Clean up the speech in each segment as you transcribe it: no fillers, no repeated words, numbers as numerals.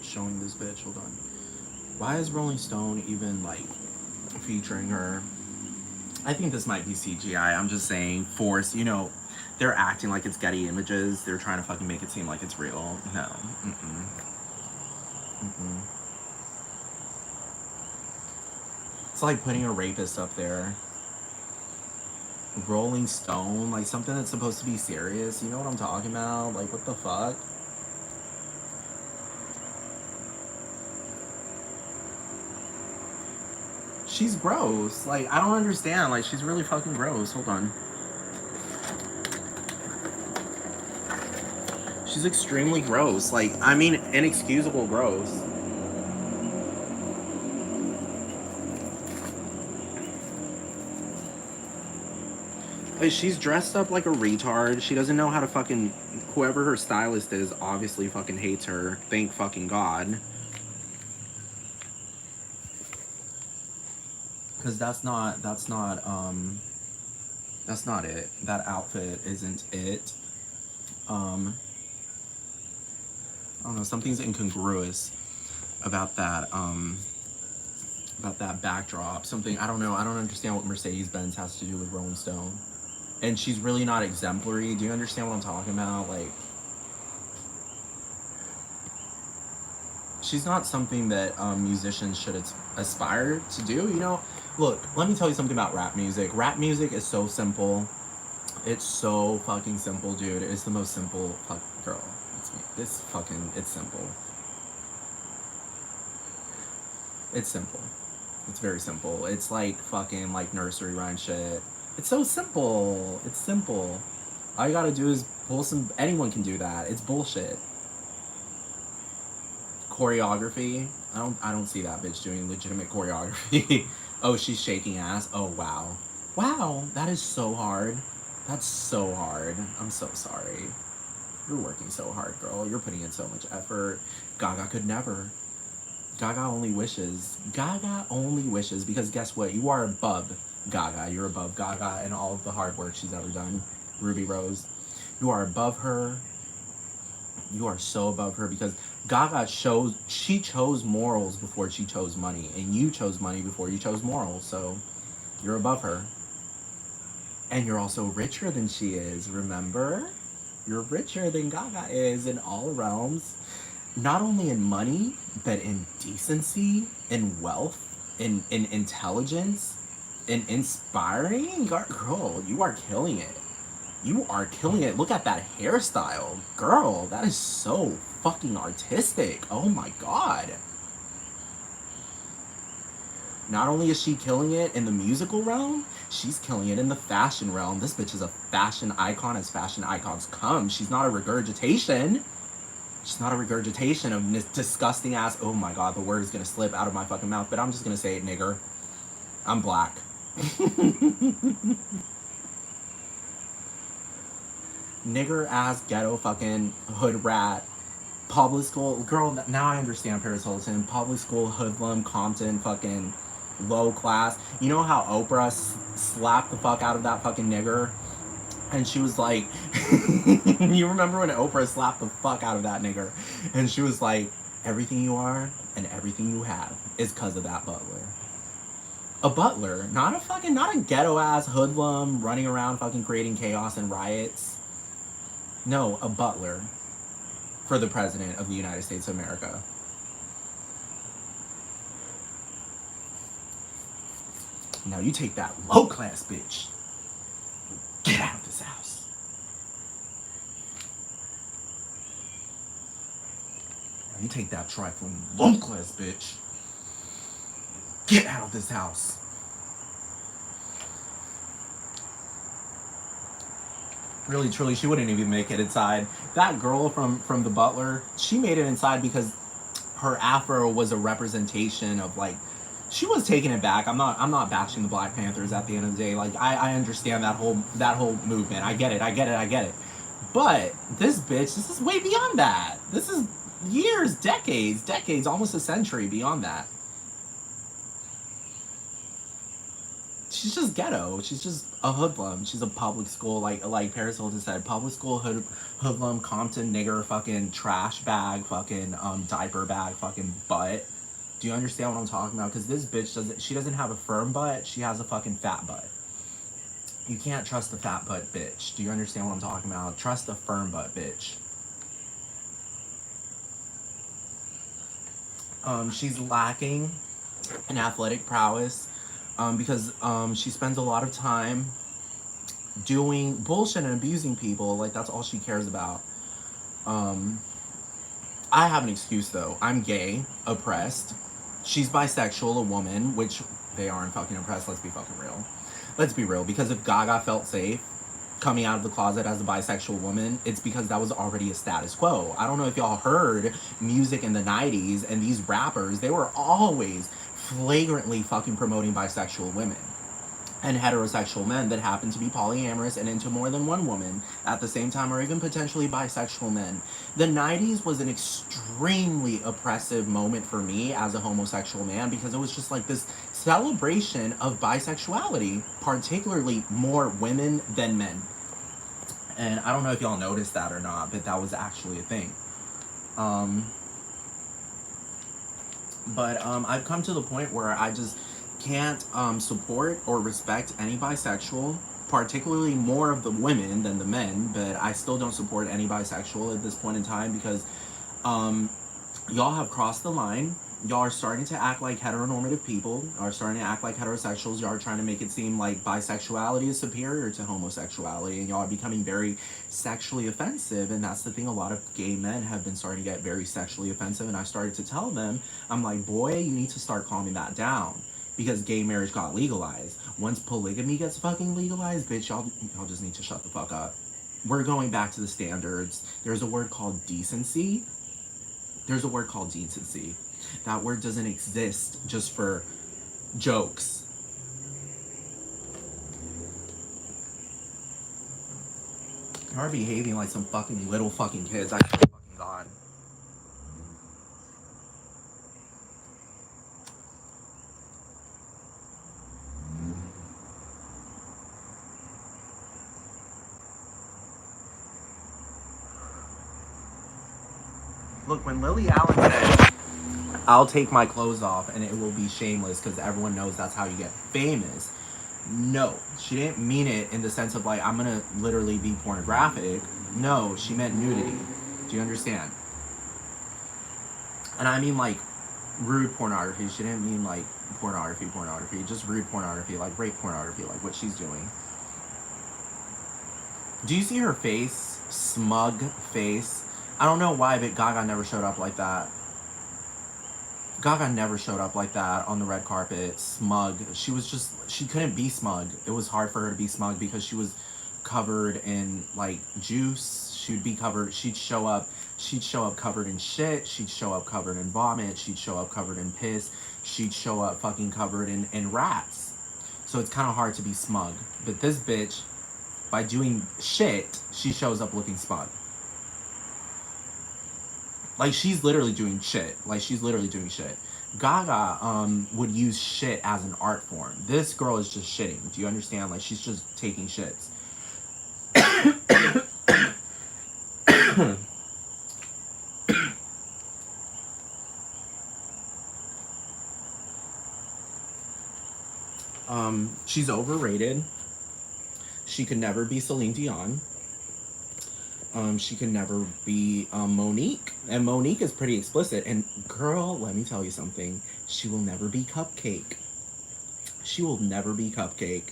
showing this bitch. Hold on. Why is Rolling Stone even like featuring her? I think this might be CGI. I'm just saying, force. They're acting like it's Getty Images. They're trying to fucking make it seem like it's real. No. Mm-mm. Mm-mm. It's like putting a rapist up there. Rolling Stone, like something that's supposed to be serious. You know what I'm talking about? Like, what the fuck? She's gross. Like, I don't understand. Like, she's really fucking gross. Hold on. She's extremely gross. Like, I mean, inexcusable gross. Like, she's dressed up like a retard. She doesn't know how to fucking. Whoever her stylist is obviously fucking hates her. Thank fucking God. Because that's not it. That outfit isn't it. Um, I don't know, something's incongruous about that backdrop. Something, I don't know, I don't understand what Mercedes Benz has to do with Rolling Stone. And she's really not exemplary. Do you understand what I'm talking about? Like, she's not something that musicians should aspire to do. Look, let me tell you something about rap music. Rap music is so simple. It's so fucking simple, dude. It's the most simple girl. It's me. It's simple. It's simple. It's very simple. It's like fucking like nursery rhyme shit. It's so simple. It's simple. All you gotta do is pull some. Anyone can do that. It's bullshit. Choreography. I don't see that bitch doing legitimate choreography. Oh, she's shaking ass. Oh wow. Wow, that is so hard. That's so hard. I'm so sorry. You're working so hard, girl. You're putting in so much effort. Gaga could never. Gaga only wishes. Gaga only wishes because guess what? You are above Gaga. You're above Gaga and all of the hard work she's ever done. Ruby Rose. You are above her. You are so above her because she chose morals before she chose money, and you chose money before you chose morals. So you're above her. And you're also richer than she is, remember? You're richer than Gaga is in all realms. Not only in money, but in decency, in wealth, in intelligence, in inspiring. Girl, you are killing it. You are killing it. Look at that hairstyle. Girl, that is so fucking artistic. Oh my god. Not only is she killing it in the musical realm, she's killing it in the fashion realm. This bitch is a fashion icon as fashion icons come. She's not a regurgitation. She's not a regurgitation of this disgusting ass. Oh my god, the word is gonna slip out of my fucking mouth, but I'm just gonna say it, nigger. I'm black. Nigger ass ghetto fucking hood rat. Public school girl. Now I understand Paris Hilton. Public school hoodlum Compton fucking low class. You know how Oprah slapped the fuck out of that fucking nigger? And she was like, you remember when Oprah slapped the fuck out of that nigger? And she was like, everything you are and everything you have is because of that butler. A butler, not a ghetto ass hoodlum running around fucking creating chaos and riots. No, a butler for the president of the United States of America. Now you take that low class bitch. Get out of this house. Now you take that trifling low class bitch. Get out of this house. Really, truly, she wouldn't even make it inside. That girl from The Butler, she made it inside because her afro was a representation of like she was taking it back. I'm not bashing the Black Panthers at the end of the day. Like I understand that whole movement. I get it. But this bitch, this is way beyond that. This is years, decades, almost a century beyond that. she's just ghetto. She's just a hoodlum. She's a public school, like Paris Hilton said, public school hoodlum, Compton nigger, fucking trash bag, fucking diaper bag, fucking butt. Do you understand what I'm talking about? Because this bitch doesn't have a firm butt. She has a fucking fat butt. You can't trust the fat butt bitch. Do you understand what I'm talking about? Trust the firm butt bitch. She's lacking in athletic prowess because she spends a lot of time doing bullshit and abusing people. Like, that's all she cares about. Um, I have an excuse though. I'm gay, oppressed. She's bisexual, a woman, which they aren't fucking oppressed. Let's be fucking real. Let's be real. Because if Gaga felt safe coming out of the closet as a bisexual woman, it's because that was already a status quo. I don't know if y'all heard music in the 90s, and these rappers, they were always flagrantly fucking promoting bisexual women and heterosexual men that happen to be polyamorous and into more than one woman at the same time, or even potentially bisexual men. The 90s was an extremely oppressive moment for me as a homosexual man because it was just like this celebration of bisexuality, particularly more women than men. And I don't know if y'all noticed that or not, but that was actually a thing. But I've come to the point where I just can't support or respect any bisexual, particularly more of the women than the men, but I still don't support any bisexual at this point in time because y'all have crossed the line. Y'all are starting to act like heteronormative people, are starting to act like heterosexuals. Y'all are trying to make it seem like bisexuality is superior to homosexuality, and y'all are becoming very sexually offensive. And that's the thing, a lot of gay men have been starting to get very sexually offensive, and I started to tell them, I'm like, boy, you need to start calming that down. Because gay marriage got legalized. Once polygamy gets fucking legalized, bitch, y'all just need to shut the fuck up. We're going back to the standards. There's a word called decency. There's a word called decency. That word doesn't exist just for jokes. You are behaving like some fucking little fucking kids. I swear to fucking God. Look, when Lily Allen said, I'll take my clothes off and it will be shameless because everyone knows that's how you get famous. No, she didn't mean it in the sense of like, I'm gonna literally be pornographic. No, she meant nudity. Do you understand? And I mean like rude pornography. She didn't mean like pornography. Just rude pornography, like rape pornography, like what she's doing. Do you see her face? Smug face. I don't know why, but Gaga never showed up like that. Gaga never showed up like that on the red carpet, smug. She couldn't be smug. It was hard for her to be smug because she was covered in like juice. She'd show up covered in shit. She'd show up covered in vomit. She'd show up covered in piss. She'd show up fucking covered in rats. So it's kind of hard to be smug. But this bitch, by doing shit, she shows up looking smug. Like, she's literally doing shit. Gaga would use shit as an art form. This girl is just shitting. Do you understand? Like, she's just taking shits. She's overrated. She could never be Celine Dion. She can never be Monique. And Monique is pretty explicit. And girl, let me tell you something. She will never be Cupcake. She will never be Cupcake.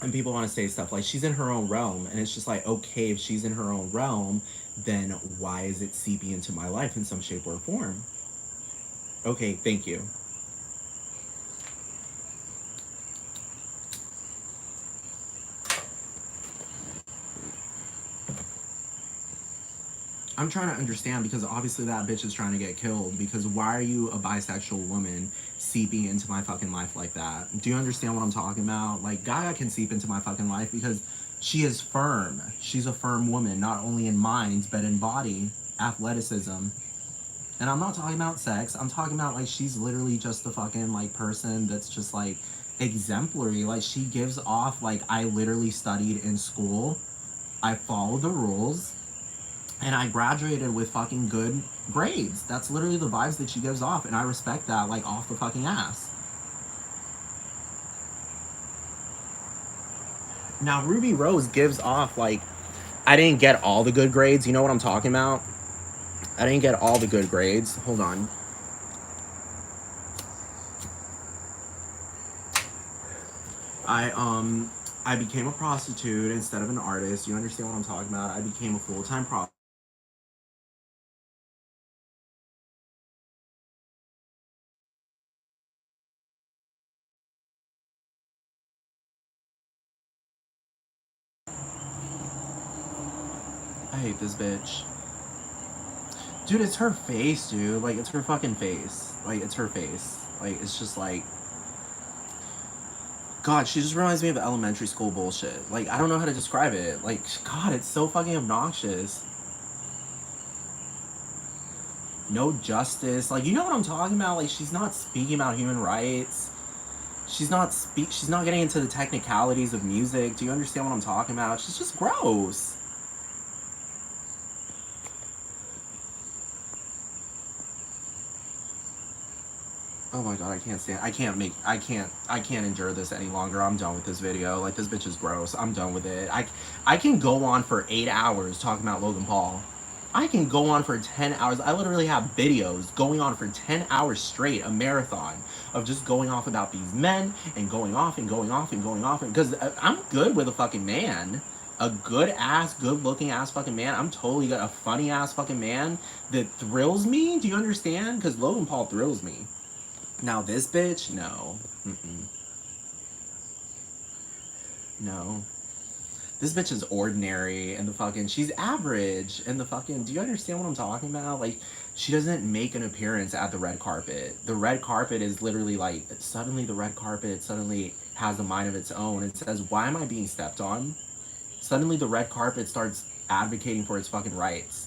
And people want to say stuff like she's in her own realm. And it's just like, okay, if she's in her own realm, then why is it seeping into my life in some shape or form? Okay, thank you. I'm trying to understand because obviously that bitch is trying to get killed because why are you a bisexual woman seeping into my fucking life like that? Do you understand what I'm talking about? Like, Gaga can seep into my fucking life because she is firm. She's a firm woman, not only in mind, but in body, athleticism. And I'm not talking about sex. I'm talking about like she's literally just the fucking like person that's just like exemplary. Like she gives off like I literally studied in school. I followed the rules and I graduated with fucking good grades. That's literally the vibes that she gives off and I respect that like off the fucking ass. Now Ruby Rose gives off like I didn't get all the good grades. You know what I'm talking about? I didn't get all the good grades. Hold on. I I became a prostitute instead of an artist. You understand what I'm talking about? I became a full-time prostitute. I hate this bitch. Dude, it's her face, dude. Like it's her fucking face. Like it's her face. Like it's just like God, she just reminds me of elementary school bullshit. Like I don't know how to describe it. Like God, it's so fucking obnoxious. No justice. Like you know what I'm talking about? Like she's not speaking about human rights. She's not getting into the technicalities of music. Do you understand what I'm talking about? She's just gross. Oh my god, I can't stand. I can't endure this any longer. I'm done with this video. Like this bitch is gross. I'm done with it. I can go on for 8 hours talking about Logan Paul. I can go on for 10 hours. I literally have videos going on for 10 hours straight, a marathon of just going off about these men and going off and going off and going off. Because I'm good with a fucking man, a good ass, good looking ass fucking man. I'm totally got a funny ass fucking man that thrills me. Do you understand? Because Logan Paul thrills me. Now this bitch, no, no. This bitch is ordinary and the fucking she's average and the fucking do you understand what I'm talking about? Like she doesn't make an appearance at the red carpet. The red carpet is literally like suddenly the red carpet suddenly has a mind of its own and says, "Why am I being stepped on?" Suddenly the red carpet starts advocating for its fucking rights.